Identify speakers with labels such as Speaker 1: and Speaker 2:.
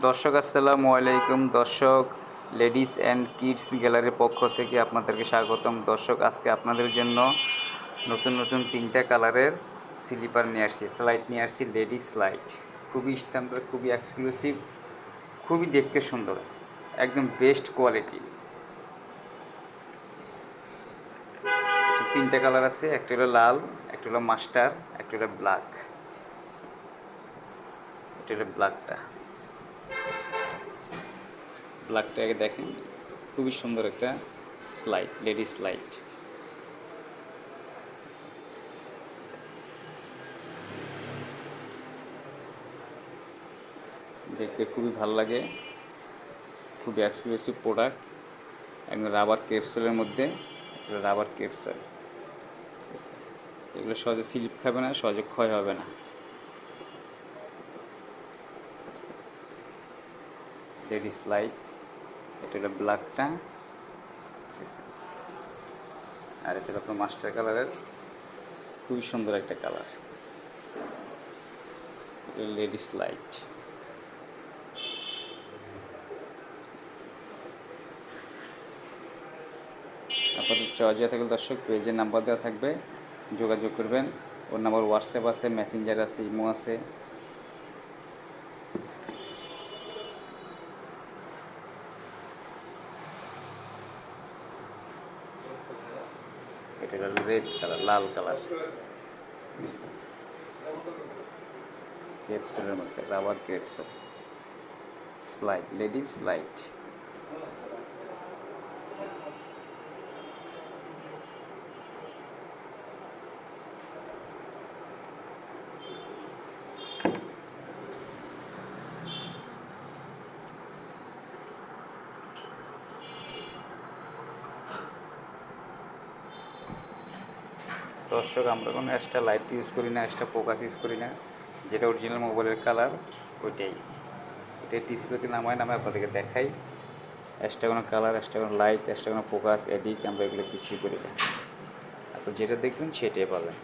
Speaker 1: দর্শক আসসালামু আলাইকুম। দর্শক, লেডিস অ্যান্ড কিডস গ্যালারির পক্ষ থেকে আপনাদেরকে স্বাগতম। দর্শক, আজকে আপনাদের জন্য নতুন নতুন 3টা কালারের স্লিপার নিয়ে আসছি, স্লাইড নিয়ে আসছি, লেডিস স্লাইড। খুবই স্ট্যান্ডার্ড, খুবই এক্সক্লুসিভ, খুবই দেখতে সুন্দর, একদম বেস্ট কোয়ালিটি। 3টা কালার আছে, একটা হলো লাল, একটা হলো মাস্টার, একটা হলো ব্ল্যাক। এটা হলো ব্ল্যাকটা। ব্ল্যাকটাকে দেখেন, খুবই সুন্দর একটা স্লাইড, লেডি স্লাইড। দেখতে খুবই ভালো লাগে, খুবই এক্সক্লুসিভ প্রোডাক্ট। একদম রাবার ক্যাপসুলের মধ্যে, এগুলো রাবার ক্যাপসুল। এগুলো সহজে স্লিপ খাবে না, সহজে ক্ষয় হবে না। লেডি স্লাইড, এটা হলো ব্ল্যাকটা, আর এটা হলো আপনার মাস্টার কালারের, খুবই সুন্দর একটা কালার। এটা লেডি স্লাইড। আপনাদের চয়েস থাকলে দর্শক পেজের নাম্বার দেওয়া থাকবে, যোগাযোগ করবেন। ওর নাম্বার হোয়াটসঅ্যাপ আছে, মেসেঞ্জার আছে, ইমো আছে। এটা হলো রেড কালার, লাল কালার, ক্যাপসুলের মধ্যে rubber capsule slide, ladies slide. দর্শক, আমরা কোনো এক্সট্রা লাইট ইউজ করি না, এক্সট্রা ফোকাস ইউজ করি না। যেটা অরিজিনাল মোবাইলের কালার ওইটাই, ওইটাই ডিসপ্লেতে নামায় আপনাদেরকে দেখাই। এক্সট্রা কোনো কালার, এক্সট্রা কোনো লাইট, এক্সট্রা কোনো ফোকাস, এডিট আমরা এগুলো কিছুই করি না। আপনি যেটা দেখবেন সেটাই পাবেন।